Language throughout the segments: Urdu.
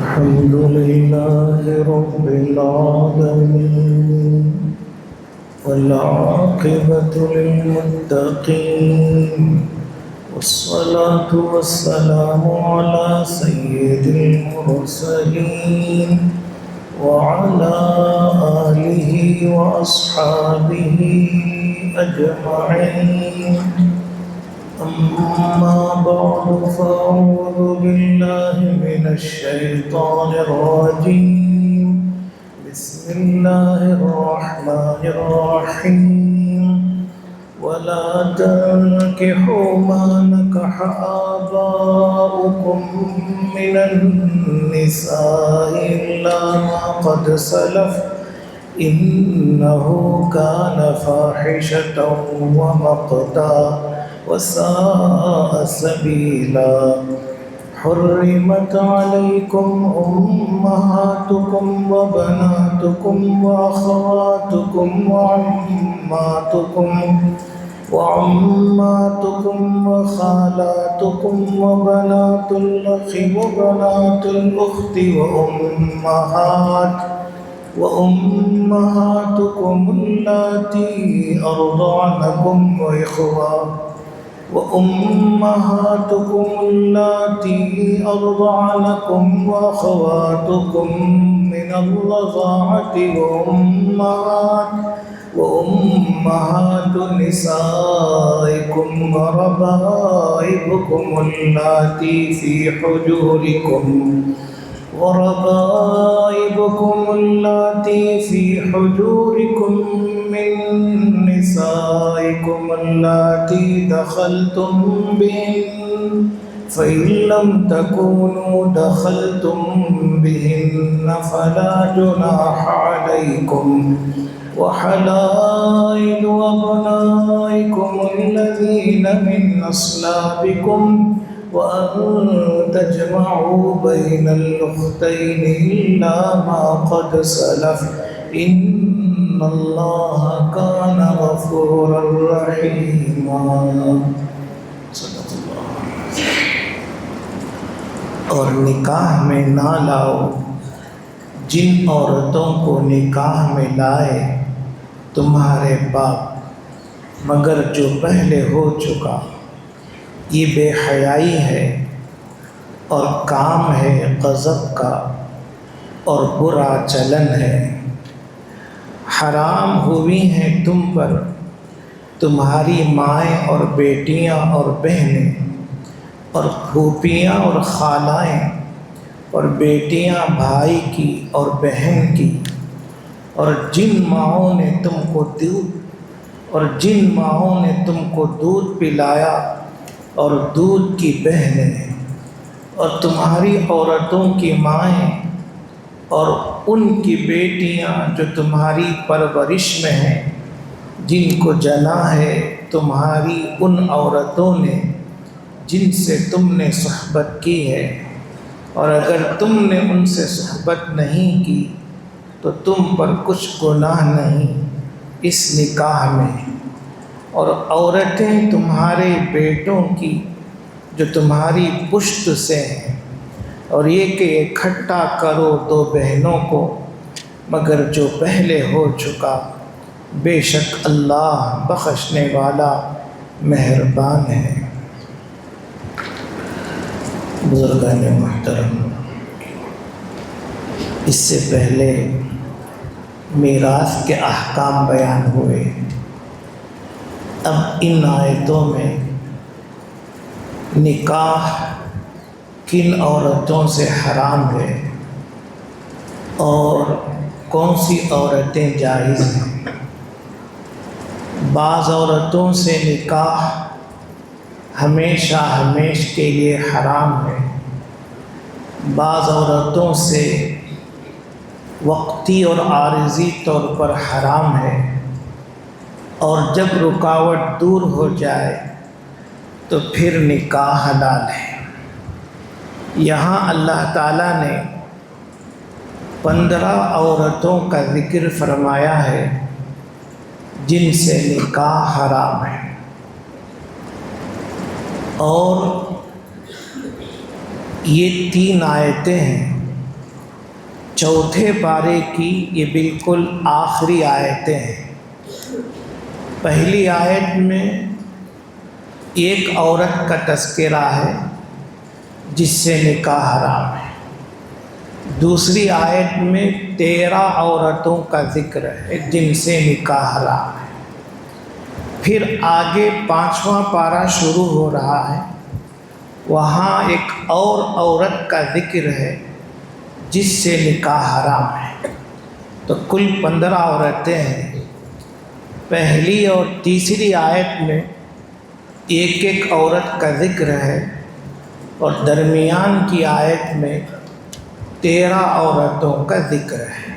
الحمد لله رب العالمين والعاقبة للمتقين والصلاة والسلام على سيد المرسلين وعلى آله وأصحابه أجمعين. أما بعد فأعوذ بالله من الشيطان الرجيم. بسم الله الرحمن الرحيم. ولا تنكحوا ما نكح آباؤكم من النساء إلا ما قد سلف إنه كان فاحشة ومقتا وساء سبيلا. حرمت عليكم أمهاتكم وبناتكم وأخواتكم وعماتكم وخالاتكم وبنات الأخ وبنات الأخت وأمهاتكم اللاتي أرضعنكم وأخواتكم من الرضاعة وأمهات نسائكم وربائبكم اللاتي في حجوركم من نسائكم اللاتي دخلتم بهن فإن لم تكونوا دخلتم بهن فلا جناح عليكم. وحلائل أبنائكم الذين من أصلابكم وأن تجمعوا بين الأختين إلا ما قد سلف إن الله كان غفورا رحيما. صدق اللہ. اور نکاح میں نہ لاؤ جن عورتوں کو نکاح میں لائے تمہارے باپ مگر جو پہلے ہو چکا. یہ بے حیائی ہے اور کام ہے غضب کا اور برا چلن ہے. حرام ہوئی ہیں تم پر تمہاری مائیں اور بیٹیاں اور بہنیں اور پھوپھیاں اور خالائیں اور بیٹیاں بھائی کی اور بہن کی اور جن ماؤں نے تم کو دودھ پلایا اور دودھ کی بہنیں اور تمہاری عورتوں کی مائیں اور ان کی بیٹیاں جو تمہاری پرورش میں ہیں جن کو جنا ہے تمہاری ان عورتوں نے جن سے تم نے صحبت کی ہے. اور اگر تم نے ان سے صحبت نہیں کی تو تم پر کچھ گناہ نہیں اس نکاح میں. اور عورتیں تمہارے بیٹوں کی جو تمہاری پشت سے ہیں اور یہ کہ اکٹھا کرو دو بہنوں کو مگر جو پہلے ہو چکا. بے شک اللہ بخشنے والا مہربان ہے. بزرگان محترم، اس سے پہلے میراث کے احکام بیان ہوئے. اب ان آیتوں میں نکاح کن عورتوں سے حرام ہے اور کون سی عورتیں جائز ہیں. بعض عورتوں سے نکاح ہمیشہ کے لیے حرام ہے. بعض عورتوں سے وقتی اور عارضی طور پر حرام ہے اور جب رکاوٹ دور ہو جائے تو پھر نکاح حلال ہے. یہاں اللہ تعالیٰ نے 15 عورتوں کا ذکر فرمایا ہے جن سے نکاح حرام ہے. اور یہ 3 آیتیں ہیں چوتھے پارے کی یہ بالکل آخری آیتیں ہیں۔ پہلی آیت میں ایک عورت کا تذکرہ ہے جس سے نکاح حرام ہے، دوسری آیت میں 13 عورتوں کا ذکر ہے جن سے نکاح حرام ہے، پھر آگے 5واں پارہ شروع ہو رہا ہے، وہاں ایک اور عورت کا ذکر ہے جس سے نکاح حرام ہے۔ تو کل 15 عورتیں ہیں۔ پہلی اور تیسری آیت میں ایک ایک عورت کا ذکر ہے، اور درمیان کی آیت میں 13 عورتوں کا ذکر ہے۔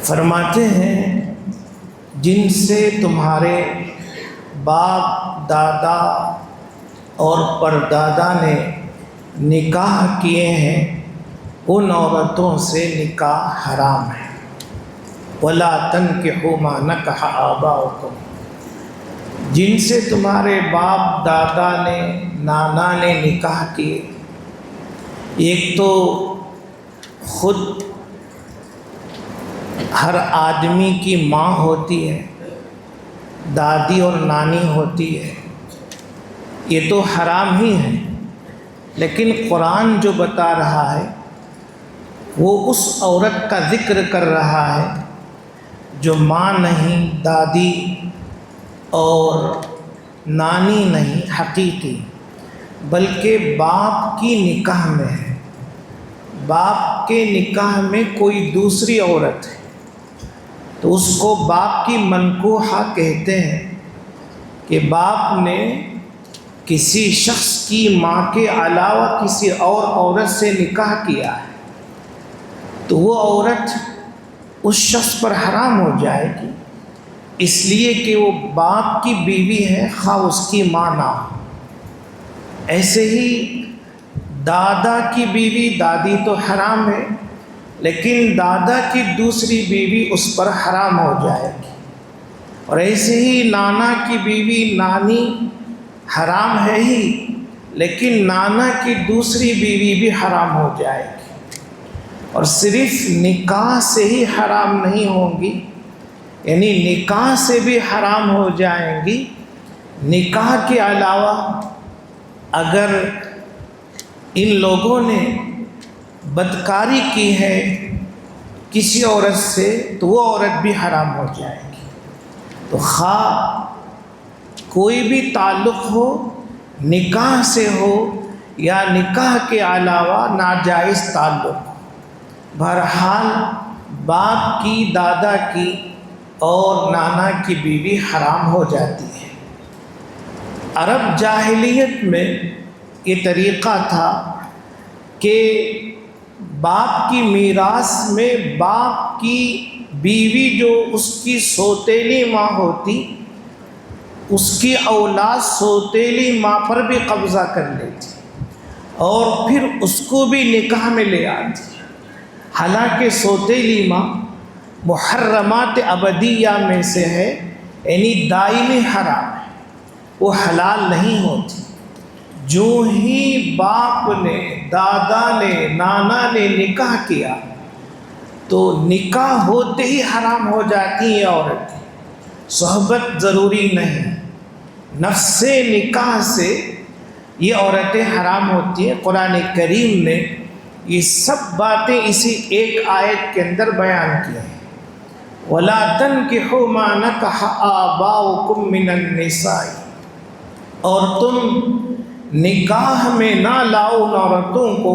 فرماتے ہیں جن سے تمہارے باپ دادا اور پردادا نے نکاح کیے ہیں ان عورتوں سے نکاح حرام ہے۔ وَلَا تَنْكِحُوا مَا نَكَحَ آبَاؤُكُمْ، جن سے تمہارے باپ دادا نے نانا نے نکاح کیے۔ ایک تو خود ہر آدمی کی ماں ہوتی ہے، دادی اور نانی ہوتی ہے، یہ تو حرام ہی ہے، لیکن قرآن جو بتا رہا ہے وہ اس عورت کا ذکر کر رہا ہے جو ماں نہیں، دادی اور نانی نہیں حقیقی، بلکہ باپ کی نکاح میں ہے۔ باپ کے نکاح میں کوئی دوسری عورت ہے تو اس کو باپ کی منکوحہ کہتے ہیں، کہ باپ نے کسی شخص کی ماں کے علاوہ کسی اور عورت سے نکاح کیا ہے تو وہ عورت اس شخص پر حرام ہو جائے گی، اس لیے کہ وہ باپ کی بیوی ہے خواہ اس کی ماں نہ ہو۔ ایسے ہی دادا کی بیوی، دادی تو حرام ہے، لیکن دادا کی دوسری بیوی اس پر حرام ہو جائے گی، اور ایسے ہی نانا کی بیوی، نانی حرام ہے ہی، لیکن نانا کی دوسری بیوی بھی حرام ہو جائے گی۔ اور صرف نکاح سے ہی حرام نہیں ہوں گی، یعنی نکاح سے بھی حرام ہو جائیں گی، نکاح کے علاوہ اگر ان لوگوں نے بدکاری کی ہے کسی عورت سے تو وہ عورت بھی حرام ہو جائے گی۔ تو خواہ کوئی بھی تعلق ہو، نکاح سے ہو یا نکاح کے علاوہ ناجائز تعلق ہو، بہرحال باپ کی، دادا کی اور نانا کی بیوی حرام ہو جاتی ہے۔ عرب جاہلیت میں یہ طریقہ تھا کہ باپ کی میراث میں باپ کی بیوی جو اس کی سوتیلی ماں ہوتی، اس کی اولاد سوتیلی ماں پر بھی قبضہ کر لیتی اور پھر اس کو بھی نکاح میں لے آتی، حالانکہ سوتیلی ماں محرمات ابدیہ میں سے ہے، یعنی دائمی حرام ہے، وہ حلال نہیں ہوتی۔ جو ہی باپ نے، دادا نے، نانا نے نکاح کیا تو نکاح ہوتے ہی حرام ہو جاتی ہیں عورتیں، صحبت ضروری نہیں، نفس نکاح سے یہ عورتیں حرام ہوتی ہیں۔ قرآن کریم نے یہ سب باتیں اسی ایک آیت کے اندر بیان کی ہیں۔ وَلَا تَنْكِحُوا مَا نَكَحَ آبَاؤُكُم مِّنَ النِّسَاءِ، اور تم نکاح میں نہ لاؤ ان عورتوں کو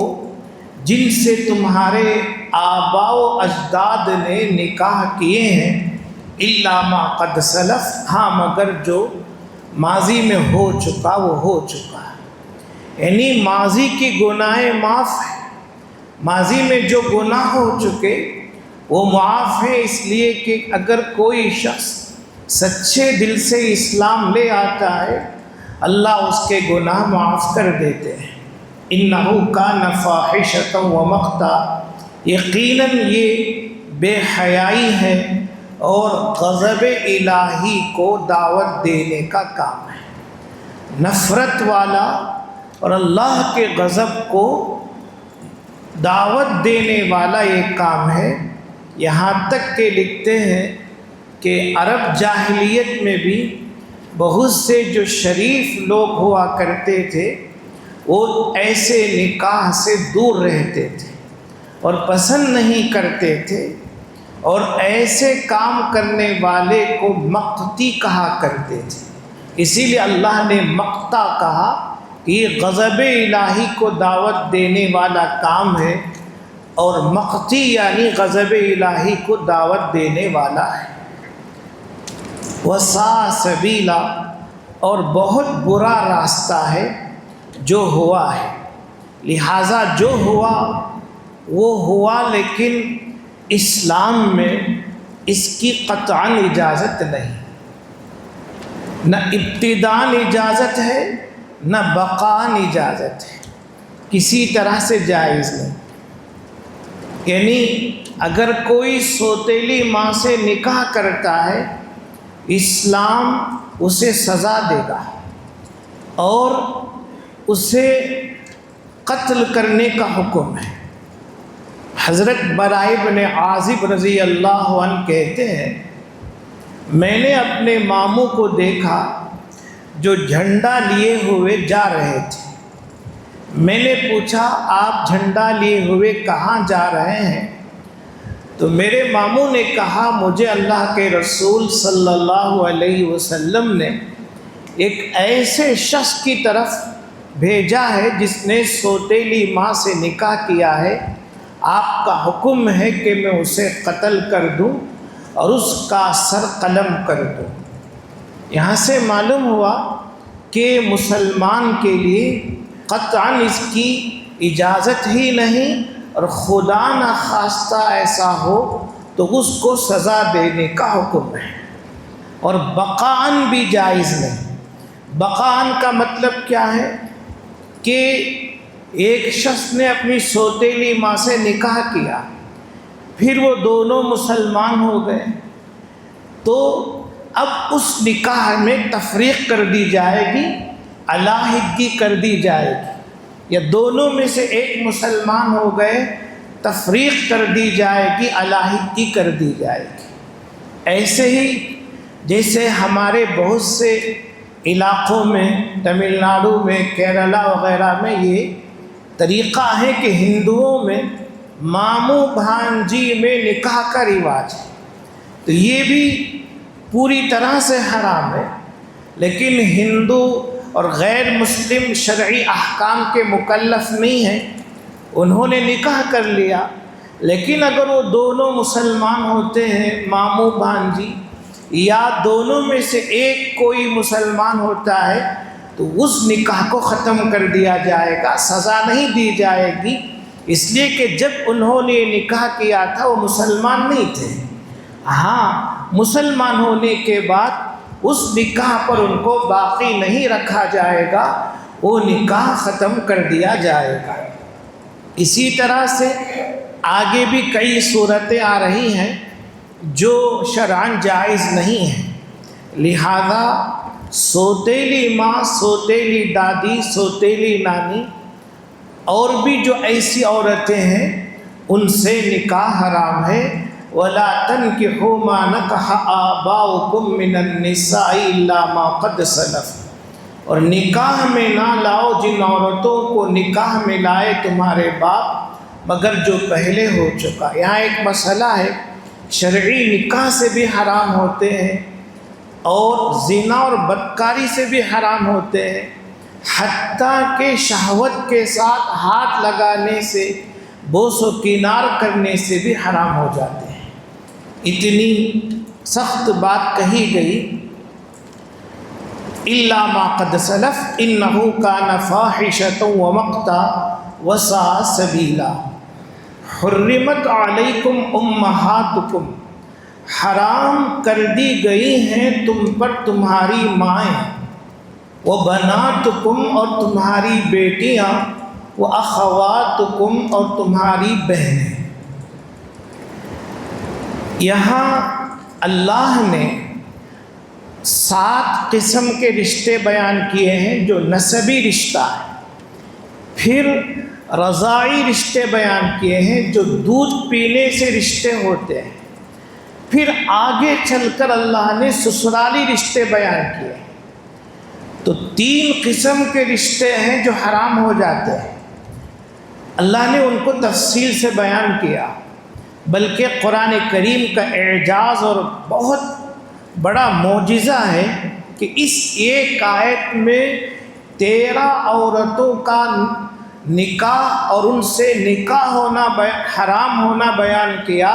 جن سے تمہارے آباء و اجداد نے نکاح کیے ہیں، إِلَّا مَا قَدْ سَلَفَ، ہاں مگر جو ماضی میں ہو چکا وہ ہو چکا ہے، یعنی ماضی کی گناہیں معاف ہیں، ماضی میں جو گناہ ہو چکے وہ معاف ہے، اس لیے کہ اگر کوئی شخص سچے دل سے اسلام لے آتا ہے اللہ اس کے گناہ معاف کر دیتے ہیں۔ إِنَّهُ كَانَ فَاحِشَةً وَمَقْتًا، یقیناً یہ بے حیائی ہے اور غضب الہی کو دعوت دینے کا کام ہے، نفرت والا اور اللہ کے غضب کو دعوت دینے والا یہ کام ہے۔ یہاں تک کہ لکھتے ہیں کہ عرب جاہلیت میں بھی بہت سے جو شریف لوگ ہوا کرتے تھے وہ ایسے نکاح سے دور رہتے تھے اور پسند نہیں کرتے تھے، اور ایسے کام کرنے والے کو مقتی کہا کرتے تھے۔ اسی لیے اللہ نے مقتا کہا کہ یہ غضب الہی کو دعوت دینے والا کام ہے، اور مقتی یعنی غضب الہی کو دعوت دینے والا ہے۔ وساء سبیلا، اور بہت برا راستہ ہے جو ہوا ہے۔ لہٰذا جو ہوا وہ ہوا، لیکن اسلام میں اس کی قطعاً اجازت نہیں، نہ ابتداءً اجازت ہے نہ بقاءً اجازت ہے، کسی طرح سے جائز نہیں۔ یعنی اگر کوئی سوتیلی ماں سے نکاح کرتا ہے، اسلام اسے سزا دے گا اور اسے قتل کرنے کا حکم ہے۔ حضرت براء بن عازب رضی اللہ عنہ کہتے ہیں، میں نے اپنے ماموں کو دیکھا جو جھنڈا لیے ہوئے جا رہے تھے۔ میں نے پوچھا آپ جھنڈا لیے ہوئے کہاں جا رہے ہیں؟ تو میرے ماموں نے کہا مجھے اللہ کے رسول صلی اللہ علیہ وسلم نے ایک ایسے شخص کی طرف بھیجا ہے جس نے سوتیلی ماں سے نکاح کیا ہے، آپ کا حکم ہے کہ میں اسے قتل کر دوں اور اس کا سر قلم کر دوں۔ یہاں سے معلوم ہوا کہ مسلمان کے لیے قطعاً اس کی اجازت ہی نہیں، اور خدا نہ خواستہ ایسا ہو تو اس کو سزا دینے کا حکم ہے، اور بقاءً بھی جائز نہیں۔ بقاءً کا مطلب کیا ہے کہ ایک شخص نے اپنی سوتیلی ماں سے نکاح کیا، پھر وہ دونوں مسلمان ہو گئے، تو اب اس نکاح میں تفریق کر دی جائے گی، علیحدگی کر دی جائے گی، یا دونوں میں سے ایک مسلمان ہو گئے، تفریق کر دی جائے گی، علیحدگی کر دی جائے گی۔ ایسے ہی جیسے ہمارے بہت سے علاقوں میں، تمل ناڈو میں، کیرلا وغیرہ میں یہ طریقہ ہے کہ ہندوؤں میں ماموں بھانجی میں نکاح کا رواج ہے، تو یہ بھی پوری طرح سے حرام ہے۔ لیکن ہندو اور غیر مسلم شرعی احکام کے مکلف نہیں ہیں، انہوں نے نکاح کر لیا، لیکن اگر وہ دونوں مسلمان ہوتے ہیں ماموں بھانجی، یا دونوں میں سے ایک کوئی مسلمان ہوتا ہے، تو اس نکاح کو ختم کر دیا جائے گا، سزا نہیں دی جائے گی، اس لیے کہ جب انہوں نے نکاح کیا تھا وہ مسلمان نہیں تھے۔ ہاں، مسلمان ہونے کے بعد اس نکاح پر ان کو باقی نہیں رکھا جائے گا، وہ نکاح ختم کر دیا جائے گا۔ اسی طرح سے آگے بھی کئی صورتیں آ رہی ہیں جو شرعاً جائز نہیں ہیں، لہذا سوتیلی ماں، سوتیلی دادی، سوتیلی نانی اور بھی جو ایسی عورتیں ہیں ان سے نکاح حرام ہے۔ وَلَا تَنْكِحُوا مَا نَكَحَ آبَاؤُكُم مِّنَ النِّسَاءِ إِلَّا مَا قَدْ سَلَفَ، اور نکاح میں نہ لاؤ جن عورتوں کو نکاح میں لائے تمہارے باپ مگر جو پہلے ہو چکا۔ یہاں ایک مسئلہ ہے، شرعی نکاح سے بھی حرام ہوتے ہیں اور زنا اور بدکاری سے بھی حرام ہوتے ہیں، حتیٰ کہ شہوت کے ساتھ ہاتھ لگانے سے، بوس و کنار کرنے سے بھی حرام ہو جاتے ہیں۔ اتنی سخت بات کہی گئی، الا ما قد سلف انہ کان فاحشۃ ومقتا وساء سبیلا۔ حرمت علیکم امہاتکم، حرام کر دی گئی ہیں تم پر تمہاری مائیں، وبناتکم اور تمہاری بیٹیاں، واخواتکم اور تمہاری بہنیں۔ یہاں اللہ نے 7 قسم کے رشتے بیان کیے ہیں جو نسبی رشتہ ہے، پھر رضاعی رشتے بیان کیے ہیں جو دودھ پینے سے رشتے ہوتے ہیں، پھر آگے چل کر اللہ نے سسرالی رشتے بیان کیے۔ تو 3 قسم کے رشتے ہیں جو حرام ہو جاتے ہیں، اللہ نے ان کو تفصیل سے بیان کیا، بلکہ قرآن کریم کا اعجاز اور بہت بڑا معجزہ ہے کہ اس ایک آیت میں 13 عورتوں کا نکاح اور ان سے نکاح ہونا حرام ہونا بیان کیا۔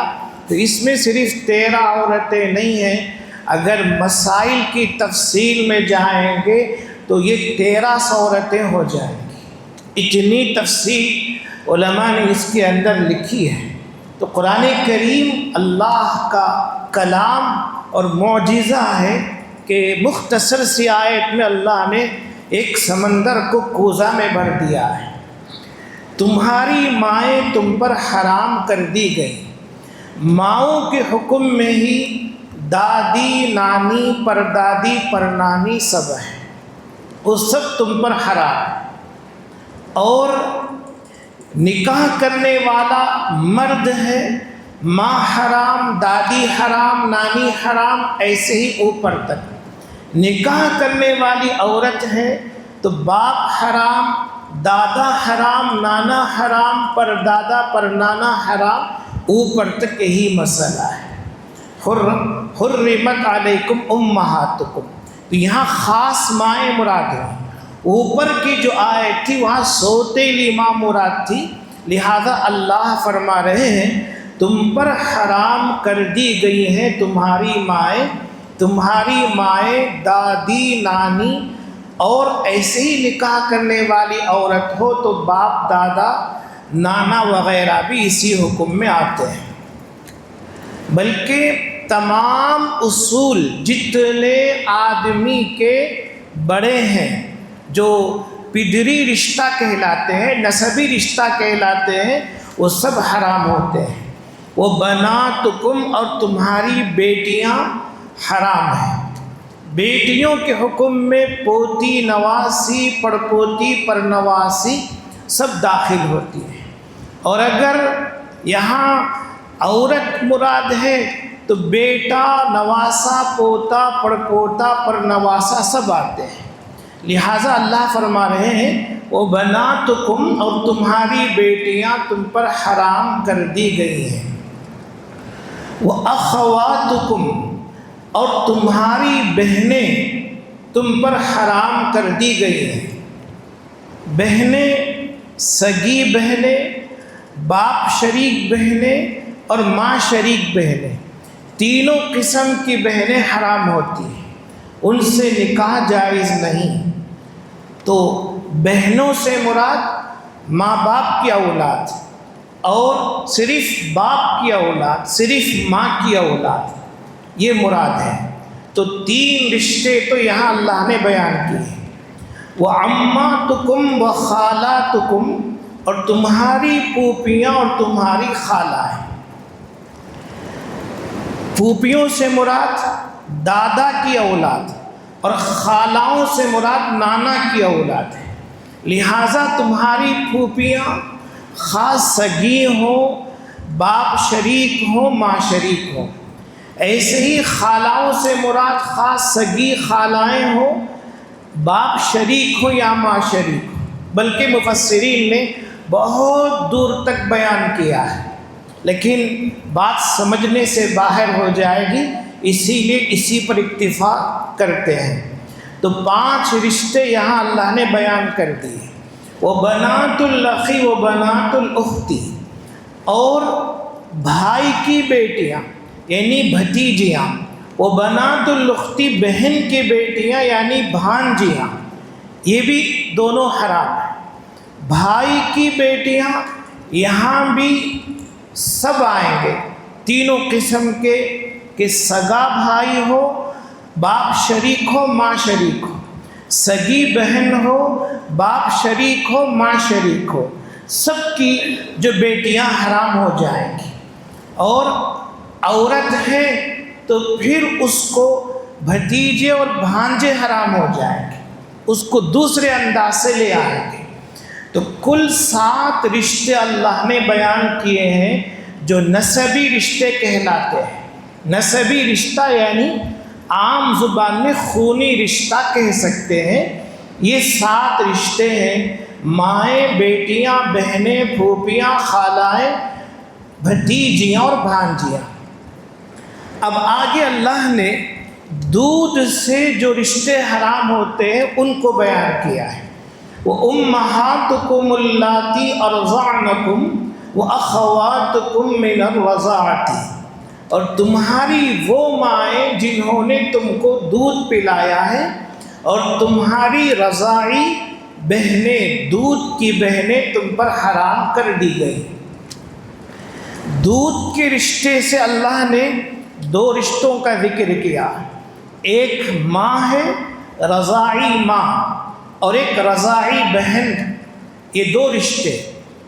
تو اس میں صرف 13 عورتیں نہیں ہیں، اگر مسائل کی تفصیل میں جائیں گے تو یہ 1300 عورتیں ہو جائیں گی، اتنی تفصیل علماء نے اس کے اندر لکھی ہے۔ تو قرآن کریم اللہ کا کلام اور معجزہ ہے کہ مختصر سی آیت میں اللہ نے ایک سمندر کو کوزہ میں بھر دیا ہے۔ تمہاری مائیں تم پر حرام کر دی گئی، ماؤں کے حکم میں ہی دادی، نانی، پردادی، پرنانی سب ہے، وہ سب تم پر حرام ہے۔ اور نکاح کرنے والا مرد ہے، ماں حرام، دادی حرام، نانی حرام، ایسے ہی اوپر تک۔ نکاح کرنے والی عورت ہے تو باپ حرام، دادا حرام، نانا حرام، پردادا پرنانا حرام، اوپر تک یہی مسئلہ ہے۔ حرمت علیکم امہاتکم، تو یہاں خاص مائیں مراد ہیں۔ اوپر کی جو آیت تھی وہاں سوتیلی ماں مراد تھی، لہذا اللہ فرما رہے ہیں تم پر حرام کر دی گئی ہیں تمہاری مائیں دادی، نانی، اور ایسے ہی نکاح کرنے والی عورت ہو تو باپ، دادا، نانا وغیرہ بھی اسی حکم میں آتے ہیں۔ بلکہ تمام اصول جتنے آدمی کے بڑے ہیں، جو پدری رشتہ کہلاتے ہیں، نسبی رشتہ کہلاتے ہیں، وہ سب حرام ہوتے ہیں۔ وہ بناتکم، اور تمہاری بیٹیاں حرام ہیں۔ بیٹیوں کے حکم میں پوتی، نواسی، پڑپوتی، پرنواسی سب داخل ہوتی ہیں۔ اور اگر یہاں عورت مراد ہے تو بیٹا، نواسا، پوتا، پڑپوتا، پرنواسا سب آتے ہیں۔ لہٰذا اللہ فرما رہے ہیں وہ بناتکم، اور تمہاری بیٹیاں تم پر حرام کر دی گئی ہیں۔ وہ اخواتکم، اور تمہاری بہنیں تم پر حرام کر دی گئی ہیں۔ بہنیں، سگی بہنیں، باپ شریک بہنیں اور ماں شریک بہنیں، تینوں قسم کی بہنیں حرام ہوتی ہیں، ان سے نکاح جائز نہیں۔ تو بہنوں سے مراد ماں باپ کی اولاد، اور صرف باپ کی اولاد، صرف ماں کی اولاد، یہ مراد ہے۔ تو 3 رشتے تو یہاں اللہ نے بیان کیے ہیں۔ وَعَمَّاتُكُمْ وَخَالَاتُكُمْ، اور تمہاری پھوپھیاں اور تمہاری خالہ ہیں۔ پھوپھیوں سے مراد دادا کی اولاد، اور خالاؤں سے مراد نانا کی اولاد ہے۔ لہٰذا تمہاری پھوپھیاں خاص سگی ہوں، باپ شریک ہوں، ماں شریک ہوں۔ ایسے ہی خالاؤں سے مراد خاص سگی خالائیں ہوں، باپ شریک ہو یا ماں شریک ہو۔ بلکہ مفسرین نے بہت دور تک بیان کیا ہے، لیکن بات سمجھنے سے باہر ہو جائے گی، اسی لیے اسی پر اکتفا کرتے ہیں۔ تو 5 رشتے یہاں اللہ نے بیان کر دیے۔ وہ بنات الاخی و بنات الاختی، اور بھائی کی بیٹیاں یعنی بھتیجیاں، وہ بنات الاختی بہن کی بیٹیاں یعنی بھانجیاں، یہ بھی دونوں حرام ہیں۔ بھائی کی بیٹیاں یہاں بھی سب آئیں گے، تینوں قسم کے، کہ سگا بھائی ہو، باپ شریک ہو، ماں شریک ہو، سگی بہن ہو، باپ شریک ہو، ماں شریک ہو، سب کی جو بیٹیاں حرام ہو جائیں گی۔ اور عورت ہے تو پھر اس کو بھتیجے اور بھانجے حرام ہو جائیں گے، اس کو دوسرے انداز سے لے آئیں گے۔ تو کل 7 رشتے اللہ نے بیان کیے ہیں جو نسبی رشتے کہلاتے ہیں۔ نسبی رشتہ یعنی عام زبان میں خونی رشتہ کہہ سکتے ہیں۔ یہ 7 رشتے ہیں: مائیں، بیٹیاں، بہنیں، پھوپھیاں، خالائیں، بھتیجیاں اور بھانجیاں۔ اب آگے اللہ نے دودھ سے جو رشتے حرام ہوتے ہیں ان کو بیان کیا ہے۔ وَأُمَّهَاتُكُمُ اللَّاتِي أَرْضَعْنَكُمْ وَأَخَوَاتُكُمْ مِنَ الرَّضَاعَةِ، اور تمہاری وہ مائیں جنہوں نے تم کو دودھ پلایا ہے، اور تمہاری رضاعی بہنیں، دودھ کی بہنیں تم پر حرام کر دی گئی۔ دودھ کے رشتے سے اللہ نے 2 رشتوں کا ذکر کیا، ایک ماں ہے رضاعی ماں، اور ایک رضاعی بہن، یہ 2 رشتے۔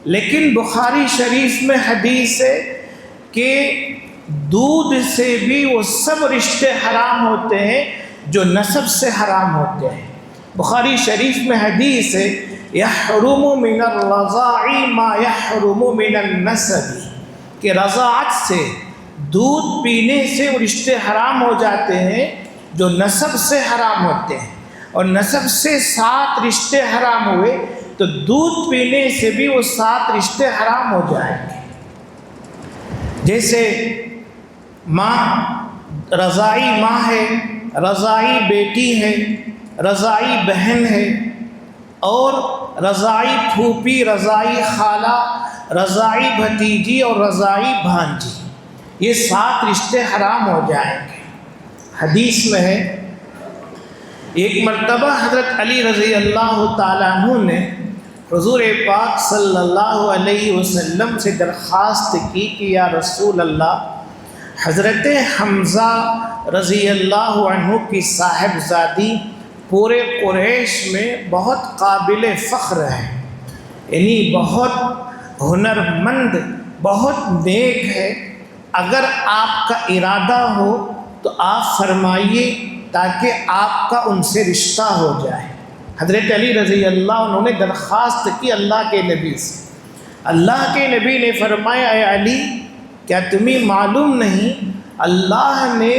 لیکن بخاری شریف میں حدیث ہے کہ دودھ سے بھی وہ سب رشتے حرام ہوتے ہیں جو نسب سے حرام ہوتے ہیں۔ بخاری شریف میں حدیث ہے یحرم من الرضاع ما یحرم من النسب، کہ رضاعت سے، دودھ پینے سے وہ رشتے حرام ہو جاتے ہیں جو نسب سے حرام ہوتے ہیں، اور نسب سے 7 رشتے حرام ہوئے تو دودھ پینے سے بھی وہ 7 رشتے حرام ہو جائیں گے۔ جیسے ماں، رضاعی ماں ہے، رضاعی بیٹی ہے، رضاعی بہن ہے، اور رضاعی پھوپھی، رضاعی خالہ، رضاعی بھتیجی اور رضاعی بھانجی، یہ 7 رشتے حرام ہو جائیں گے۔ حدیث میں ہے ایک مرتبہ حضرت علی رضی اللہ تعالیٰ عنہ نے حضور پاک صلی اللہ علیہ وسلم سے درخواست کی کہ یا رسول اللہ، حضرت حمزہ رضی اللہ عنہ کی صاحبزادی پورے قریش میں بہت قابل فخر ہے، یعنی بہت ہنرمند، بہت نیک ہے، اگر آپ کا ارادہ ہو تو آپ فرمائیے تاکہ آپ کا ان سے رشتہ ہو جائے۔ حضرت علی رضی اللہ عنہ نے درخواست کی اللہ کے نبی سے۔ اللہ کے نبی نے فرمایا اے علی، کیا تمہیں معلوم نہیں اللہ نے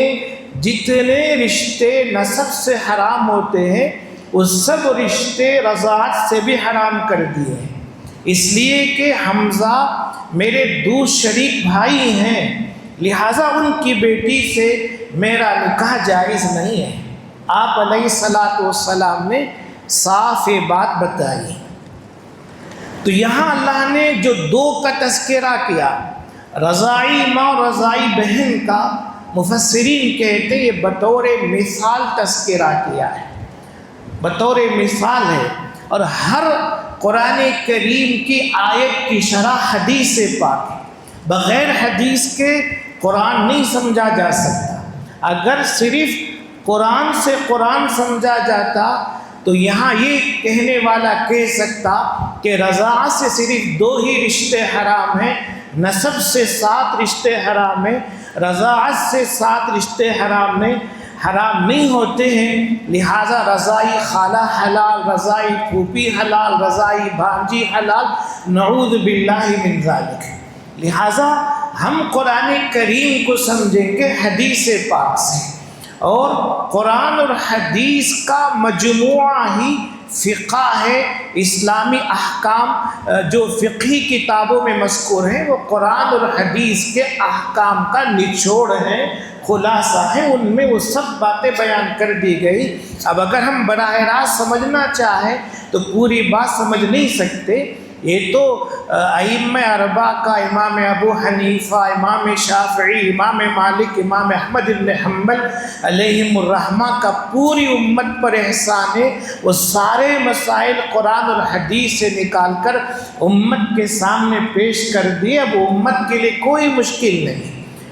جتنے رشتے نسب سے حرام ہوتے ہیں وہ سب رشتے رضاعت سے بھی حرام کر دیے ہیں، اس لیے کہ حمزہ میرے دور شریک بھائی ہیں، لہٰذا ان کی بیٹی سے میرا نکاح جائز نہیں ہے۔ آپ علیہ الصلاۃ والسلام نے صاف یہ بات بتائی۔ تو یہاں اللہ نے جو 2 کا تذکرہ کیا، رضاعی ماں اور رضاعی بہن کا، مفسرین کہتے ہیں یہ بطور مثال تذکرہ کیا ہے، بطور مثال ہے، اور ہر قرآن کریم کی آیت کی شرح حدیث سے پاک ہے۔ بغیر حدیث کے قرآن نہیں سمجھا جا سکتا۔ اگر صرف قرآن سے قرآن سمجھا جاتا تو یہاں یہ کہنے والا کہہ سکتا کہ رضاعت سے صرف 2 ہی رشتے حرام ہیں، نسب سے 7 رشتے حرام ہیں، رضاعت سے 7 رشتے حرام نہیں ہوتے ہیں، لہٰذا رضاعی خالہ حلال، رضاعی پھوپھی حلال، رضاعی بھانجی حلال، نعوذ باللہ من ذالک۔ لہٰذا ہم قرآن کریم کو سمجھیں گے حدیث پاک سے، اور قرآن اور حدیث کا مجموعہ ہی فقہ ہے۔ اسلامی احکام جو فقہی کتابوں میں مذکور ہیں وہ قرآن اور حدیث کے احکام کا نچوڑ ہیں، خلاصہ ہے، ان میں وہ سب باتیں بیان کر دی گئی۔ اب اگر ہم براہ راست سمجھنا چاہیں تو پوری بات سمجھ نہیں سکتے۔ یہ تو ائمہ اربعہ کا، امام ابو حنیفہ، امام شافعی، امام مالک، امام احمد بن حنبل علیہم الرحمہ کا پوری امت پر احسان ہے، وہ سارے مسائل قرآن اور حدیث سے نکال کر امت کے سامنے پیش کر دیے۔ اب امت کے لیے کوئی مشکل نہیں،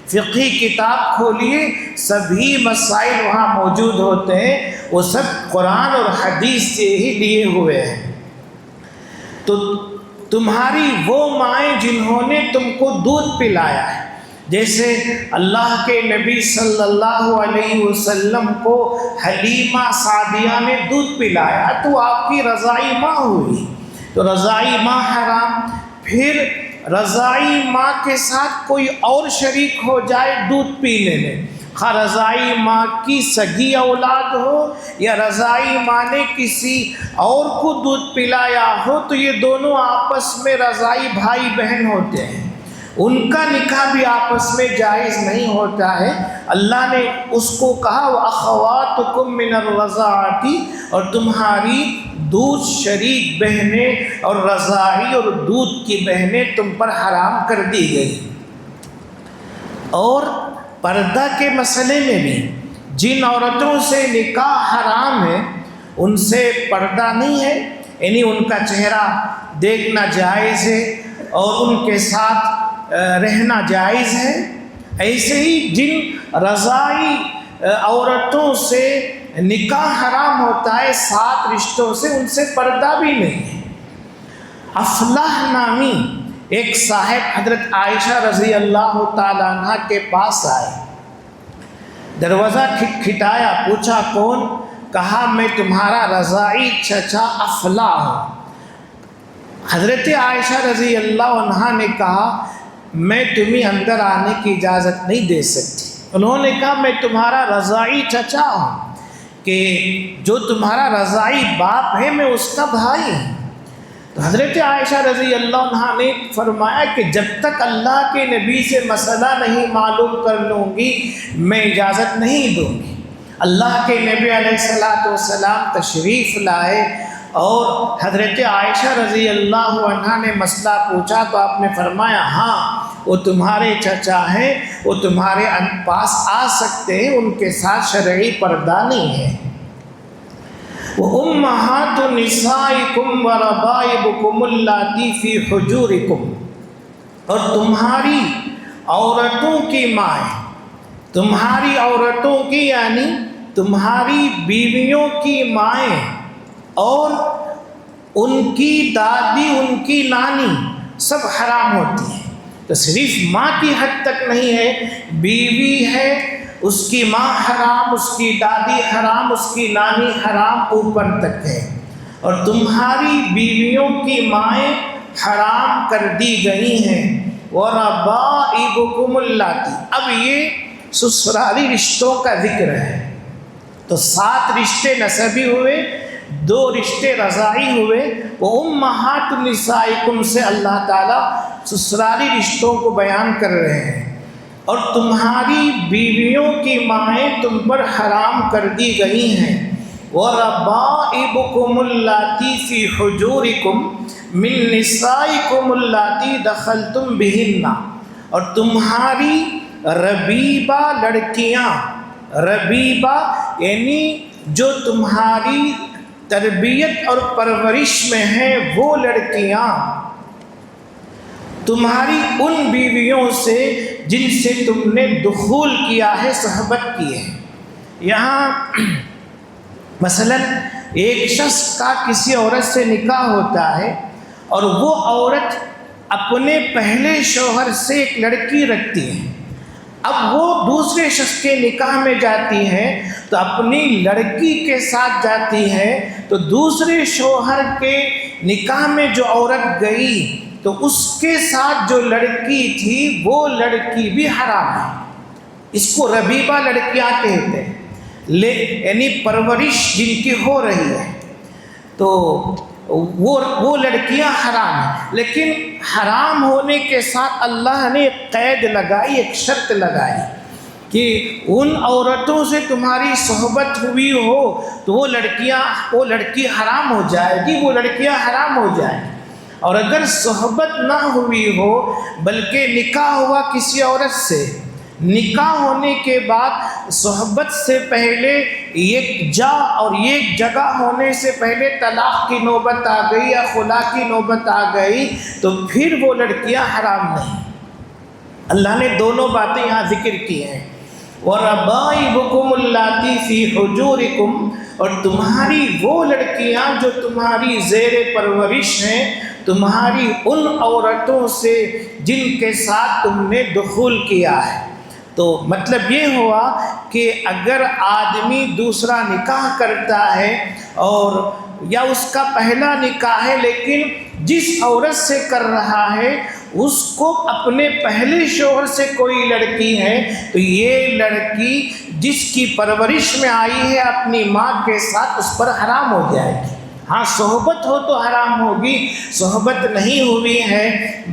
فقہی کتاب کھولیے، سبھی مسائل وہاں موجود ہوتے ہیں، وہ سب قرآن اور حدیث سے ہی لیے ہوئے ہیں۔ تو تمہاری وہ مائیں جنہوں نے تم کو دودھ پلایا ہے، جیسے اللہ کے نبی صلی اللہ علیہ وسلم کو حلیمہ سعدیہ نے دودھ پلایا تو آپ کی رضاعی ماں ہوئی۔ تو رضاعی ماں حرام. پھر رضاعی ماں کے ساتھ کوئی اور شریک ہو جائے دودھ پینے میں، خواہ رضاعی ماں کی سگی اولاد ہو یا رضاعی ماں نے کسی اور کو دودھ پلایا ہو، تو یہ دونوں آپس میں رضاعی بھائی بہن ہوتے ہیں، ان کا نکاح بھی آپس میں جائز نہیں ہوتا ہے. اللہ نے اس کو کہا وَأَخَوَاتُكُم مِّنَ الرَّضَاعَةِ، اور تمہاری دودھ شریک بہنیں اور رضاعی اور دودھ کی بہنیں تم پر حرام کر دی گئی. اور پردہ کے مسئلے میں بھی جن عورتوں سے نکاح حرام ہے ان سے پردہ نہیں ہے، یعنی ان کا چہرہ دیکھنا جائز ہے اور ان کے ساتھ رہنا جائز ہے. ایسے ہی جن رضاعی عورتوں سے نکاح حرام ہوتا ہے 7 رشتوں سے، ان سے پردہ بھی نہیں ہے. افلاح نامی ایک صاحب حضرت عائشہ رضی اللہ تعالیٰ عنہ کے پاس آئے، دروازہ کھٹکھٹایا، پوچھا کون؟ کہا میں تمہارا رضاعی چچا افلاح ہوں. حضرت عائشہ رضی اللہ عنہ نے کہا میں تمہیں اندر آنے کی اجازت نہیں دے سکتی. انہوں نے کہا میں تمہارا رضاعی چچا ہوں، کہ جو تمہارا رضاعی باپ ہے میں اس کا بھائی ہوں. تو حضرت عائشہ رضی اللہ عنہ نے فرمایا کہ جب تک اللہ کے نبی سے مسئلہ نہیں معلوم کر لوں گی میں اجازت نہیں دوں گی. اللہ کے نبی علیہ السلام تشریف لائے اور حضرت عائشہ رضی اللہ عنہ نے مسئلہ پوچھا تو آپ نے فرمایا ہاں وہ تمہارے چچا ہیں، وہ تمہارے پاس آ سکتے ہیں، ان کے ساتھ شرعی پردہ نہیں ہے. وَأُمَّهَاتُ نِسَائِكُمْ وَرَبَائِبُكُمُ اللَّاتِي فِي حُجُورِكُمْ، اور تمہاری عورتوں کی مائیں، تمہاری عورتوں کی یعنی تمہاری بیویوں کی مائیں اور ان کی دادی، ان کی نانی سب حرام ہوتی ہیں. تو صرف ماں کی حد تک نہیں ہے، بیوی ہے اس کی ماں حرام، اس کی دادی حرام، اس کی نانی حرام، اوپر تک ہے. اور تمہاری بیویوں کی مائیں حرام کر دی گئی ہیں. وَرَبَائِبُكُمُ اللَّاتِي، اب یہ سسرالی رشتوں کا ذکر ہے. تو 7 رشتے نسبی ہوئے، 2 رشتے رضاعی ہوئے. وَأُمَّهَاتُ نِسَائِكُمْ سے اللہ تعالیٰ سسرالی رشتوں کو بیان کر رہے ہیں. اور تمہاری بیویوں کی مائیں تم پر حرام کر دی گئی ہیں. وَرَبَائِبُكُمُ اللَّاتِي فِي حُجُورِكُمْ مِن نِّسَائِكُمُ اللَّاتِي دَخَلْتُمْ بِهِنَّ، اور تمہاری ربیبہ لڑکیاں، ربیبہ یعنی جو تمہاری تربیت اور پرورش میں ہیں وہ لڑکیاں، تمہاری ان بیویوں سے جن سے تم نے دخول کیا ہے، صحبت کی ہے. یہاں مثلا ایک شخص کا کسی عورت سے نکاح ہوتا ہے اور وہ عورت اپنے پہلے شوہر سے ایک لڑکی رکھتی ہے. اب وہ دوسرے شخص کے نکاح میں جاتی ہے تو اپنی لڑکی کے ساتھ جاتی ہے، تو دوسرے شوہر کے نکاح میں جو عورت گئی تو اس کے ساتھ جو لڑکی تھی وہ لڑکی بھی حرام ہے. اس کو ربیبہ لڑکیاں کہتے ہیں، یعنی پرورش جن کی ہو رہی ہے، تو وہ لڑکیاں حرام ہیں. لیکن حرام ہونے کے ساتھ اللہ نے ایک قید لگائی، ایک شرط لگائی کہ ان عورتوں سے تمہاری صحبت ہوئی ہو تو وہ لڑکی حرام ہو جائے گی، وہ لڑکیاں حرام ہو جائیں. اور اگر صحبت نہ ہوئی ہو بلکہ نکاح ہوا کسی عورت سے، نکاح ہونے کے بعد صحبت سے پہلے ایک جا اور ایک جگہ ہونے سے پہلے طلاق کی نوبت آ گئی یا خلا کی نوبت آ گئی تو پھر وہ لڑکیاں حرام نہیں. اللہ نے دونوں باتیں یہاں ذکر کی ہیں. وَرَبَائِبُكُمُ اللَّاتِي فِي حُجُورِكُمْ، اور تمہاری وہ لڑکیاں جو تمہاری زیر پرورش ہیں، تمہاری ان عورتوں سے جن کے ساتھ تم نے دخول کیا ہے. تو مطلب یہ ہوا کہ اگر آدمی دوسرا نکاح کرتا ہے اور یا اس کا پہلا نکاح ہے لیکن جس عورت سے کر رہا ہے اس کو اپنے پہلے شوہر سے کوئی لڑکی ہے تو یہ لڑکی جس کی پرورش میں آئی ہے اپنی ماں کے ساتھ اس پر حرام ہو جائے گی۔ ہاں صحبت ہو تو حرام ہوگی، صحبت نہیں ہوئی ہے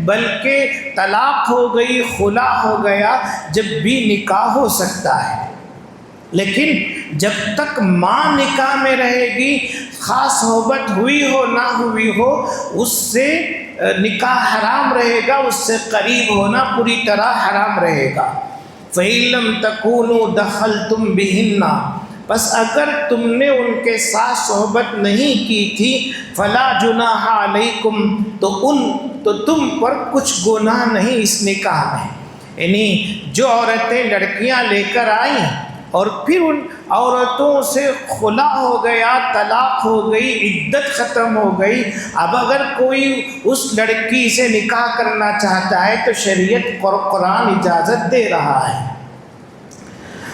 بلکہ طلاق ہو گئی، خلا ہو گیا، جب بھی نکاح ہو سکتا ہے، لیکن جب تک ماں نکاح میں رہے گی، خاص صحبت ہوئی ہو نہ ہوئی ہو، اس سے نکاح حرام رہے گا، اس سے قریب ہونا پوری طرح حرام رہے گا۔ فَإِن لَّمْ تَكُونُوا دَخَلْتُمْ بِهِنَّ، بس اگر تم نے ان کے ساتھ صحبت نہیں کی تھی، فَلَا جُنَاحَ عَلَيْكُمْ، تو تم پر کچھ گناہ نہیں اس نکاح میں۔ یعنی جو عورتیں لڑکیاں لے کر آئیں اور پھر ان عورتوں سے خلا ہو گیا، طلاق ہو گئی، عدت ختم ہو گئی، اب اگر کوئی اس لڑکی سے نکاح کرنا چاہتا ہے تو شریعت قرآن اجازت دے رہا ہے۔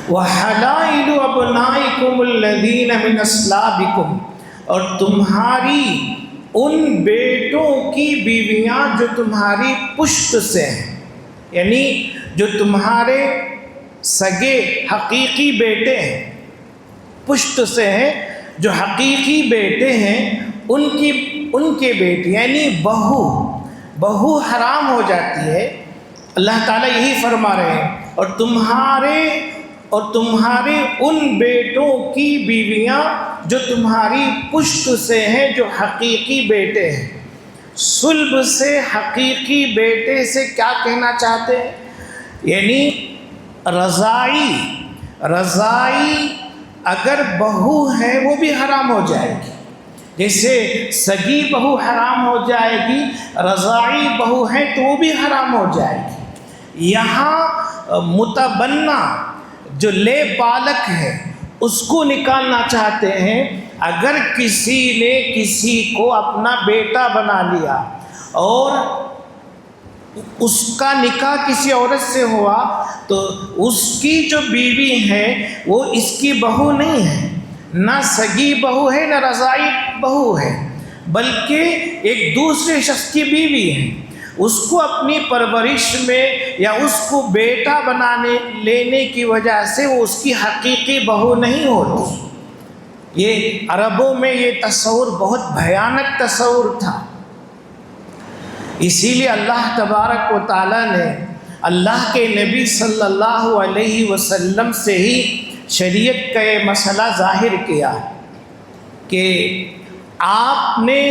وَحَلَائِلُ أَبْنَائِكُمُ الَّذِينَ مِنْ أَصْلَابِكُمْ، اور تمہاری ان بیٹوں کی بیویاں جو تمہاری پشت سے ہیں، یعنی جو تمہارے سگے حقیقی بیٹے ہیں، پشت سے ہیں جو حقیقی بیٹے ہیں، ان کے بیٹے یعنی بہو حرام ہو جاتی ہے۔ اللہ تعالیٰ یہی فرما رہے ہیں، اور تمہارے ان بیٹوں کی بیویاں جو تمہاری پشت سے ہیں، جو حقیقی بیٹے ہیں۔ صلب سے حقیقی بیٹے سے کیا کہنا چاہتے ہیں؟ یعنی رضائی اگر بہو ہے وہ بھی حرام ہو جائے گی، جیسے سگی بہو حرام ہو جائے گی، رضائی بہو ہے تو وہ بھی حرام ہو جائے گی۔ یہاں متبنہ جو لے بالک ہے اس کو نکالنا چاہتے ہیں۔ اگر کسی نے کسی کو اپنا بیٹا بنا لیا اور اس کا نکاح کسی عورت سے ہوا تو اس کی جو بیوی ہے وہ اس کی بہو نہیں ہے، نہ سگی بہو ہے نہ رضائی بہو ہے، بلکہ ایک دوسرے شخص کی بیوی ہے۔ اس کو اپنی پرورش میں یا اس کو بیٹا بنانے لینے کی وجہ سے وہ اس کی حقیقی بہو نہیں ہوتی۔ یہ عربوں میں یہ تصور بہت بھیانک تصور تھا، اسی لیے اللہ تبارک و تعالیٰ نے اللہ کے نبی صلی اللہ علیہ وسلم سے ہی شریعت کا یہ مسئلہ ظاہر کیا کہ آپ نے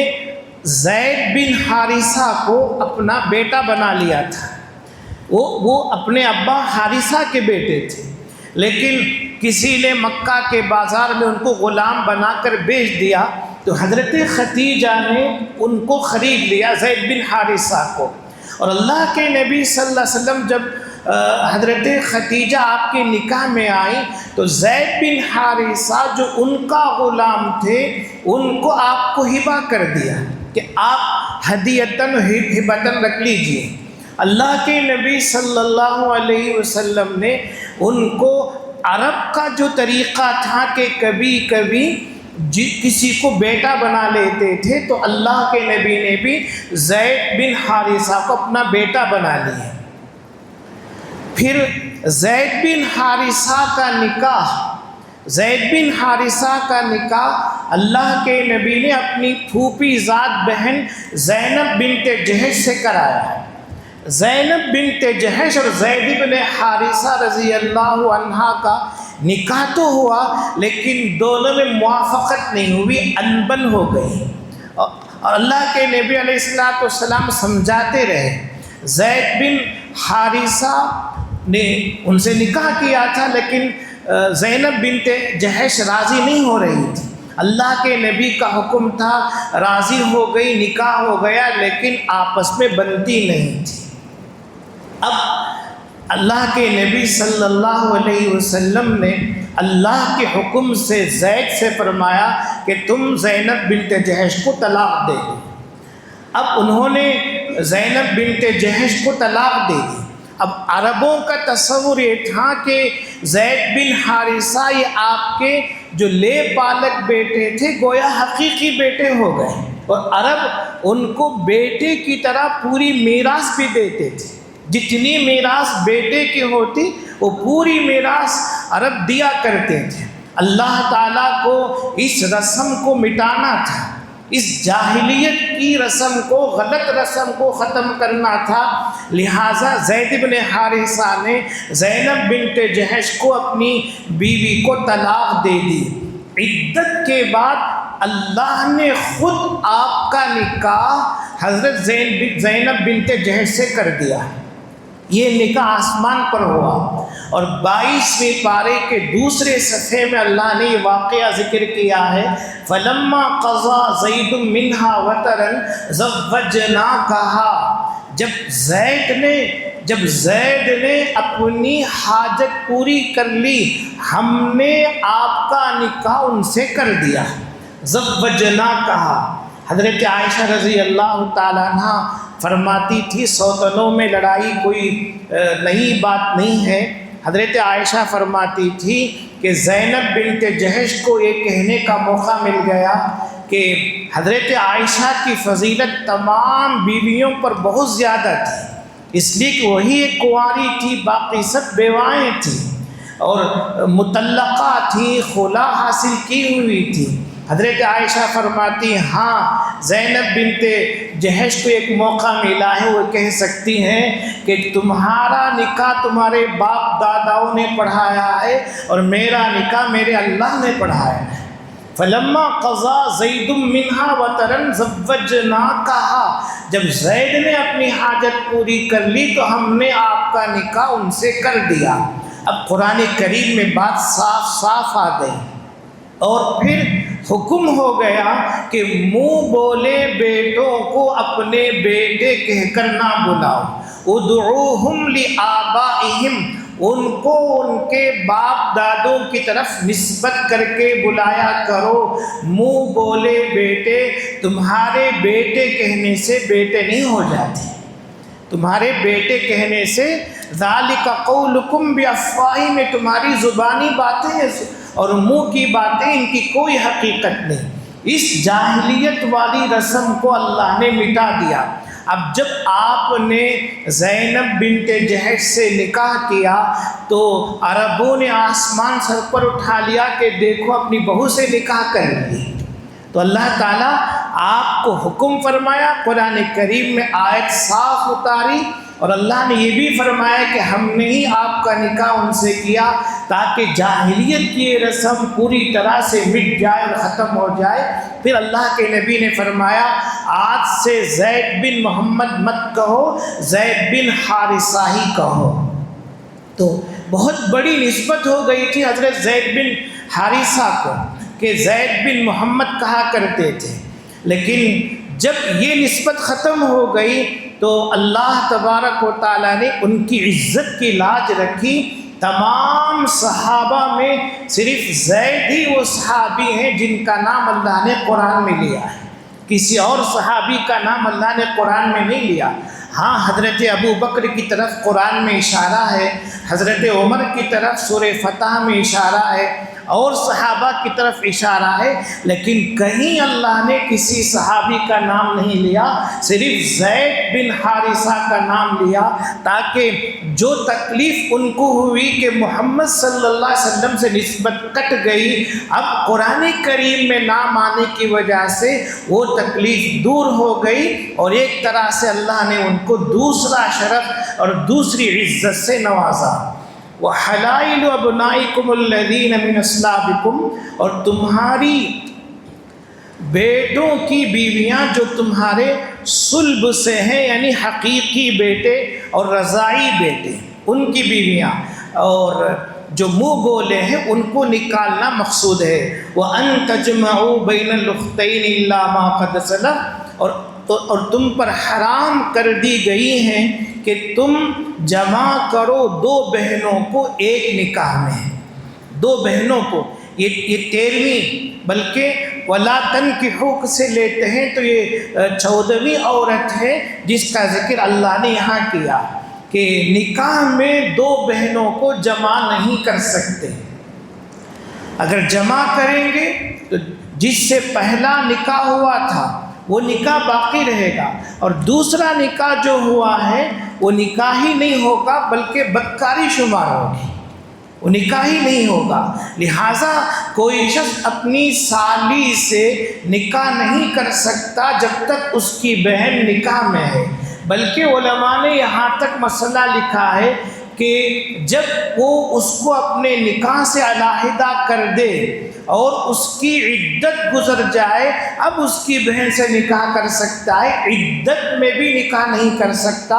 زید بن حارثہ کو اپنا بیٹا بنا لیا تھا۔ وہ اپنے ابا حارثہ کے بیٹے تھے، لیکن کسی نے مکہ کے بازار میں ان کو غلام بنا کر بیچ دیا تو حضرت ختیجہ نے ان کو خرید لیا، زید بن حارثہ کو۔ اور اللہ کے نبی صلی اللہ علیہ وسلم جب حضرت ختیجہ آپ کے نکاح میں آئیں تو زید بن حارثہ جو ان کا غلام تھے ان کو آپ کو ہبہ کر دیا کہ آپ ہدیتاً ہبتاً رکھ لیجئے۔ اللہ کے نبی صلی اللہ علیہ وسلم نے ان کو عرب کا جو طریقہ تھا کہ کبھی کبھی کسی کو بیٹا بنا لیتے تھے تو اللہ کے نبی نے بھی زید بن حارثہ کو اپنا بیٹا بنا لیا۔ پھر زید بن حارثہ کا نکاح اللہ کے نبی نے اپنی پھوپھی زاد بہن زینب بنت جہش سے کرایا ہے۔ زینب بنت جہش اور زید بن حارثہ رضی اللہ عنہ کا نکاح تو ہوا لیکن دونوں میں موافقت نہیں ہوئی، انبن ہو گئی، اور اللہ کے نبی علیہ السلام سمجھاتے رہے۔ زید بن حارثہ نے ان سے نکاح کیا تھا لیکن زینب بنت جہش راضی نہیں ہو رہی تھی۔ اللہ کے نبی کا حکم تھا، راضی ہو گئی، نکاح ہو گیا، لیکن آپس میں بنتی نہیں تھی۔ اب اللہ کے نبی صلی اللہ علیہ وسلم نے اللہ کے حکم سے زید سے فرمایا کہ تم زینب بنت جہش کو طلاق دے دو۔ اب انہوں نے زینب بنت جہش کو طلاق دے دی۔ اب عربوں کا تصور یہ تھا کہ زید بن حارثہ یہ آپ کے جو لے بالک بیٹے تھے گویا حقیقی بیٹے ہو گئے، اور عرب ان کو بیٹے کی طرح پوری میراث بھی دیتے تھے، جتنی میراث بیٹے کی ہوتی وہ پوری میراث عرب دیا کرتے تھے۔ اللہ تعالیٰ کو اس رسم کو مٹانا تھا، اس جاہلیت کی رسم کو، غلط رسم کو ختم کرنا تھا، لہٰذا زید بن حارثہ نے زینب بنت جحش کو اپنی بیوی کو طلاق دے دی۔ عدت کے بعد اللہ نے خود آپ کا نکاح حضرت زینب بنت جحش سے کر دیا۔ یہ نکاح آسمان پر ہوا، اور 22ویں پارے کے دوسرے صفحے میں اللہ نے یہ واقعہ ذکر کیا ہے، فَلَمَّا قَضَى زَيْدٌ مِّنْهَا وَطَرًا زَوَّجْنَاكَهَا، جب زید نے اپنی حاجت پوری کر لی، ہم نے آپ کا نکاح ان سے کر دیا۔ زَوَّجْنَاكَهَا، حضرت عائشہ رضی اللہ تعالیٰ عنہ فرماتی تھی، سوتنوں میں لڑائی کوئی نئی بات نہیں ہے۔ حضرت عائشہ فرماتی تھی کہ زینب بنت جحش کو یہ کہنے کا موقع مل گیا کہ حضرت عائشہ کی فضیلت تمام بیویوں پر بہت زیادہ تھی، اس لیے کہ وہی ایک کنواری تھی، باقی سب بیوائیں تھیں اور مطلقہ تھیں، خلا حاصل کی ہوئی تھی۔ حضرت عائشہ فرماتی ہاں زینب بنت جحش کو ایک موقع ملا ہے، وہ کہہ سکتی ہیں کہ تمہارا نکاح تمہارے باپ داداؤں نے پڑھایا ہے اور میرا نکاح میرے اللہ نے پڑھایا ہے۔ فَلَمَّا قَضَى زَيْدٌ مِّنْهَا وَطَرًا زَوَّجْنَاكَهَا، جب زید نے اپنی حاجت پوری کر لی تو ہم نے آپ کا نکاح ان سے کر دیا۔ اب قرآن کریم میں بات صاف صاف آ گئی، اور پھر حکم ہو گیا کہ منہ بولے بیٹوں کو اپنے بیٹے کہہ کر نہ بلاؤ، ادعوہم لآبائہم، ان کو ان کے باپ دادوں کی طرف نسبت کر کے بلایا کرو۔ منہ بولے بیٹے، تمہارے بیٹے کہنے سے بیٹے نہیں ہو جاتے، تمہارے بیٹے کہنے سے ذالک قولکم بافواہہم، میں تمہاری زبانی باتیں ہیں اور منہ کی باتیں، ان کی کوئی حقیقت نہیں۔ اس جاہلیت والی رسم کو اللہ نے مٹا دیا۔ اب جب آپ نے زینب بنت جحش سے نکاح کیا تو عربوں نے آسمان سر پر اٹھا لیا کہ دیکھو اپنی بہو سے نکاح کر لی۔ تو اللہ تعالیٰ آپ کو حکم فرمایا، قرآن کریم میں آیت صاف اتاری، اور اللہ نے یہ بھی فرمایا کہ ہم نے ہی آپ کا نکاح ان سے کیا تاکہ جاہلیت کی یہ رسم پوری طرح سے مٹ جائے اور ختم ہو جائے۔ پھر اللہ کے نبی نے فرمایا آج سے زید بن محمد مت کہو، زید بن حارثہ ہی کہو۔ تو بہت بڑی نسبت ہو گئی تھی حضرت زید بن حارثہ کو کہ زید بن محمد کہا کرتے تھے، لیکن جب یہ نسبت ختم ہو گئی تو اللہ تبارک و تعالیٰ نے ان کی عزت کی لاج رکھی۔ تمام صحابہ میں صرف زید ہی وہ صحابی ہیں جن کا نام اللہ نے قرآن میں لیا ہے، کسی اور صحابی کا نام اللہ نے قرآن میں نہیں لیا۔ ہاں حضرت ابو بکر کی طرف قرآن میں اشارہ ہے، حضرت عمر کی طرف سورہ فتح میں اشارہ ہے، اور صحابہ کی طرف اشارہ ہے، لیکن کہیں اللہ نے کسی صحابی کا نام نہیں لیا، صرف زید بن حارثہ کا نام لیا، تاکہ جو تکلیف ان کو ہوئی کہ محمد صلی اللہ علیہ وسلم سے نسبت کٹ گئی، اب قرآن کریم میں نام آنے کی وجہ سے وہ تکلیف دور ہو گئی، اور ایک طرح سے اللہ نے ان کو دوسرا شرف اور دوسری عزت سے نوازا۔ وَحَلَائِلُ أَبْنَائِكُمُ الَّذِينَ مِنْ أَصْلَابِكُمْ، اور تمہاری بیٹوں کی بیویاں جو تمہارے صلب سے ہیں، یعنی حقیقی بیٹے اور رضاعی بیٹے، ان کی بیویاں، اور جو منہ بولے ہیں ان کو نکالنا مقصود ہے۔ وَأَن تَجْمَعُوا بَيْنَ الْأُخْتَيْنِ إِلَّا مَا قَدْ سَلَفَ، اور تم پر حرام کر دی گئی ہیں کہ تم جمع کرو دو بہنوں کو ایک نکاح میں، دو بہنوں کو، یہ 13ویں بلکہ وَلَا تَنْكِحُوا سے لیتے ہیں تو یہ 14ویں عورت ہے جس کا ذکر اللہ نے یہاں کیا کہ نکاح میں دو بہنوں کو جمع نہیں کر سکتے۔ اگر جمع کریں گے تو جس سے پہلا نکاح ہوا تھا وہ نکاح باقی رہے گا، اور دوسرا نکاح جو ہوا ہے وہ نکاح ہی نہیں ہوگا بلکہ بدکاری شمار ہوگی، وہ نکاح ہی نہیں ہوگا۔ لہٰذا کوئی شخص اپنی سالی سے نکاح نہیں کر سکتا جب تک اس کی بہن نکاح میں ہے، بلکہ علماء نے یہاں تک مسئلہ لکھا ہے کہ جب وہ اس کو اپنے نکاح سے علیحدہ کر دے اور اس کی عدت گزر جائے، اب اس کی بہن سے نکاح کر سکتا ہے، عدت میں بھی نکاح نہیں کر سکتا،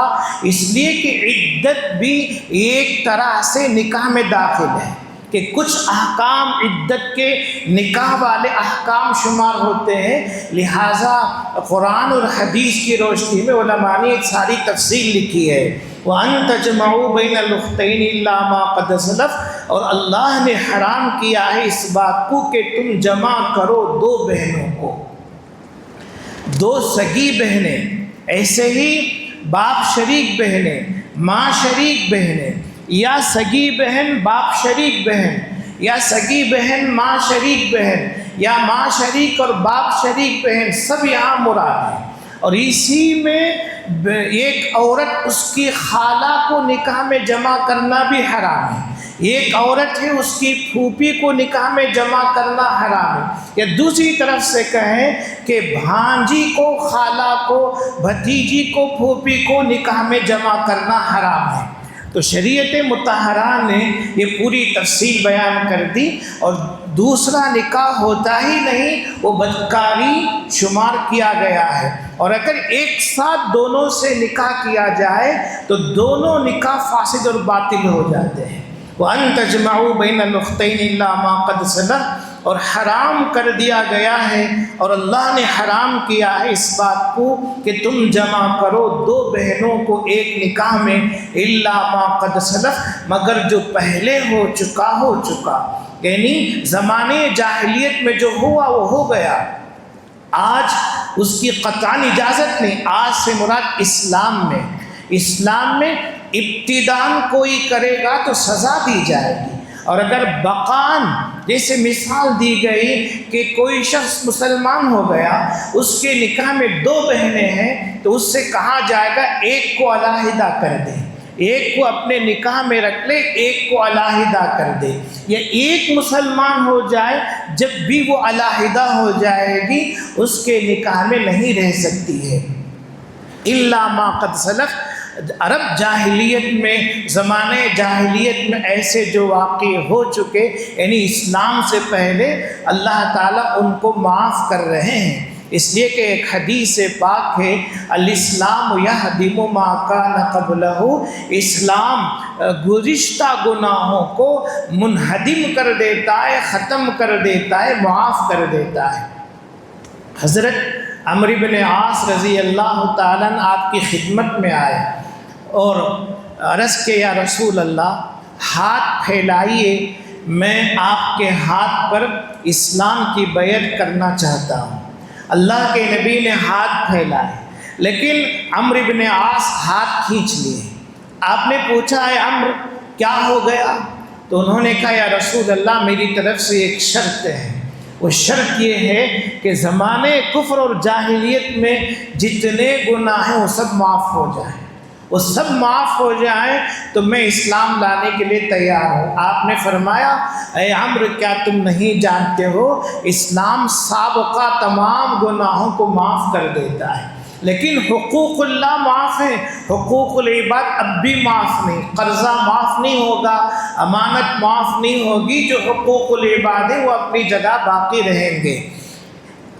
اس لیے کہ عدت بھی ایک طرح سے نکاح میں داخل ہے، کہ کچھ احکام عدت کے نکاح والے احکام شمار ہوتے ہیں۔ لہٰذا قرآن اور حدیث کی روشنی میں علماء نے ایک ساری تفصیل لکھی ہے، وَأَن تَجْمَعُوا بَيْنَ الْأُخْتَيْنِ إِلَّا مَا قَدْ سَلَفَ، اور اللہ نے حرام کیا ہے اس بات کو کہ تم جمع کرو دو بہنوں کو، دو سگی بہنیں، ایسے ہی باپ شریک بہنیں، ماں شریک بہنیں، یا سگی بہن باپ شریک بہن، یا سگی بہن ماں شریک بہن، یا ماں شریک اور باپ شریک بہن، سب یہاں مراد ہیں۔ اور اسی میں ایک عورت اس کی خالہ کو نکاح میں جمع کرنا بھی حرام ہے، ایک عورت ہے اس کی پھوپھی کو نکاح میں جمع کرنا حرام ہے، یا دوسری طرف سے کہیں کہ بھانجی کو خالہ کو، بھتیجی کو، پھوپھی کو نکاح میں جمع کرنا حرام ہے۔ تو شریعت مطہرہ نے یہ پوری تفصیل بیان کر دی، اور دوسرا نکاح ہوتا ہی نہیں، وہ بدکاری شمار کیا گیا ہے، اور اگر ایک ساتھ دونوں سے نکاح کیا جائے تو دونوں نکاح فاسد اور باطل ہو جاتے ہیں۔ وَأَن تَجْمَعُوا بَيْنَ الْأُخْتَيْنِ إِلَّا مَا قَدْ سَلَفَ، اور حرام کر دیا گیا ہے، اور اللہ نے حرام کیا ہے اس بات کو کہ تم جمع کرو دو بہنوں کو ایک نکاح میں، الا ما قد سلف، مگر جو پہلے ہو چکا، یعنی زمانے جاہلیت میں جو ہوا وہ ہو گیا، آج اس کی قطعاً اجازت نہیں۔ آج سے مراد اسلام میں ابتداءً کوئی کرے گا تو سزا دی جائے گی، اور اگر بقاً، جیسے مثال دی گئی کہ کوئی شخص مسلمان ہو گیا، اس کے نکاح میں دو بہنیں ہیں، تو اس سے کہا جائے گا ایک کو علیحدہ کر دے، ایک کو اپنے نکاح میں رکھ لے، ایک کو علیحدہ کر دے، یا ایک مسلمان ہو جائے، جب بھی وہ علیحدہ ہو جائے گی اس کے نکاح میں نہیں رہ سکتی ہے۔ الا ما قد سلف، عرب جاہلیت میں، زمانے جاہلیت میں ایسے جو واقع ہو چکے، یعنی اسلام سے پہلے، اللہ تعالیٰ ان کو معاف کر رہے ہیں، اس لیے کہ ایک حدیث پاک ہے، الاسلام یہدم ما کان قبلہ، اسلام گزشتہ گناہوں کو منہدم کر دیتا ہے، ختم کر دیتا ہے، معاف کر دیتا ہے۔ حضرت عمرو بن عاص رضی اللہ تعالیٰ عنہ آپ کی خدمت میں آئے اور عرض کہ یا رسول اللہ، ہاتھ پھیلائیے، میں آپ کے ہاتھ پر اسلام کی بیعت کرنا چاہتا ہوں۔ اللہ کے نبی نے ہاتھ پھیلائے، لیکن عمرو بن عاص ہاتھ کھینچ لیے۔ آپ نے پوچھا ہے عمرو کیا ہو گیا؟ تو انہوں نے کہا یا رسول اللہ، میری طرف سے ایک شرط ہے، وہ شرط یہ ہے کہ زمانے کفر اور جاہلیت میں جتنے گناہ ہیں وہ سب معاف ہو جائیں، وہ سب معاف ہو جائیں تو میں اسلام لانے کے لیے تیار ہوں۔ آپ نے فرمایا اے عمرو، کیا تم نہیں جانتے ہو اسلام سابقہ تمام گناہوں کو معاف کر دیتا ہے، لیکن حقوق اللہ معاف ہیں، حقوق العباد اب بھی معاف نہیں، قرضہ معاف نہیں ہوگا، امانت معاف نہیں ہوگی، جو حقوق العباد ہیں وہ اپنی جگہ باقی رہیں گے۔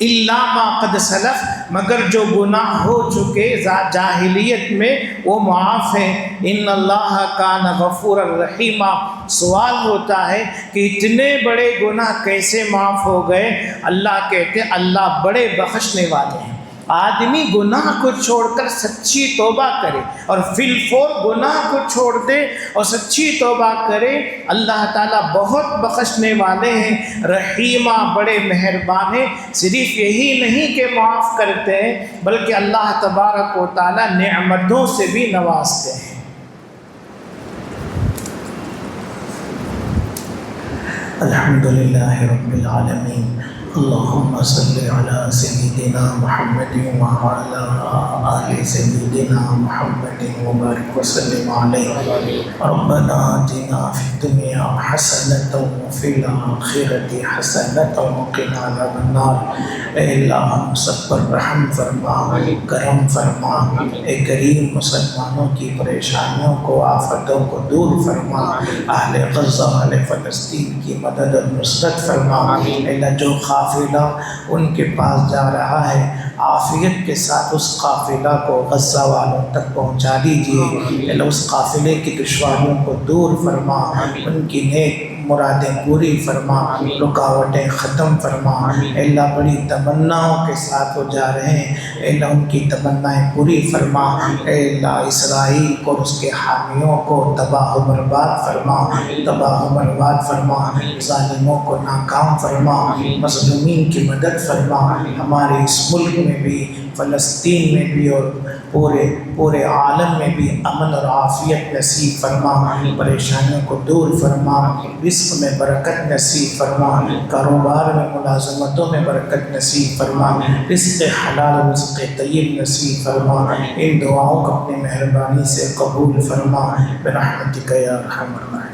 الا ما قد سلف، مگر جو گناہ ہو چکے جاہلیت میں وہ معاف ہیں۔ ان اللہ کان غفورا رحیما، سوال ہوتا ہے کہ اتنے بڑے گناہ کیسے معاف ہو گئے؟ اللہ کہتے ہیں اللہ بڑے بخشنے والے ہیں۔ آدمی گناہ کو چھوڑ کر سچی توبہ کرے اور فی الفور گناہ کو چھوڑ دے اور سچی توبہ کرے، اللہ تعالیٰ بہت بخشنے والے ہیں، رحیمہ بڑے مہربان ہیں۔ صرف یہی نہیں کہ معاف کرتے ہیں بلکہ اللہ تبارک و تعالیٰ نعمتوں سے بھی نوازتے ہیں۔ الحمدللہ رب العالمین، اللهم صل على سيدنا محمد وعلى آل سيدنا محمد وبارك وسلم عليه. ربنا آتنا في الدنيا حسنة وفي الآخرة حسنة وقنا عذاب النار. اے اللہ ہم سب پر رحم فرما، کرم فرما. اے کریم مسلمانوں کی پریشانیوں کو، آفتوں کو دور فرما. اہل غزہ، اہل فلسطین کی مدد اور نصرت فرما. اے اللہ جو قافلہ ان کے پاس جا رہا ہے، عافیت کے ساتھ اس قافلہ کو غزہ والوں تک پہنچا دیجیے. اے اللہ اس قافلے کی دشواریوں کو دور فرما، ان کی نیک مرادیں پوری فرما، رکاوٹیں ختم فرما. اے اللہ بڑی تمناؤں کے ساتھ وہ جا رہے ہیں، اے اللہ ان کی تمنائیں پوری فرما. اے اللہ اسرائیل کو اور اس کے حامیوں کو تباہ و برباد فرما، تباہ و برباد فرما. ظالموں کو ناکام فرما، مظلومین کی مدد فرما. ہمارے اس ملک میں بھی، فلسطین میں بھی اور پورے عالم میں بھی امن اور عافیت نصیب فرما. پریشانیوں کو دور فرما، رزق میں برکت نصیب فرما، کاروبار میں ملازمتوں میں برکت نصیب فرما، رزق حلال و رزق طیب نصیب فرما. ان دعاؤں کو اپنی مہربانی سے قبول فرما برحمتک یا ارحم الراحمین.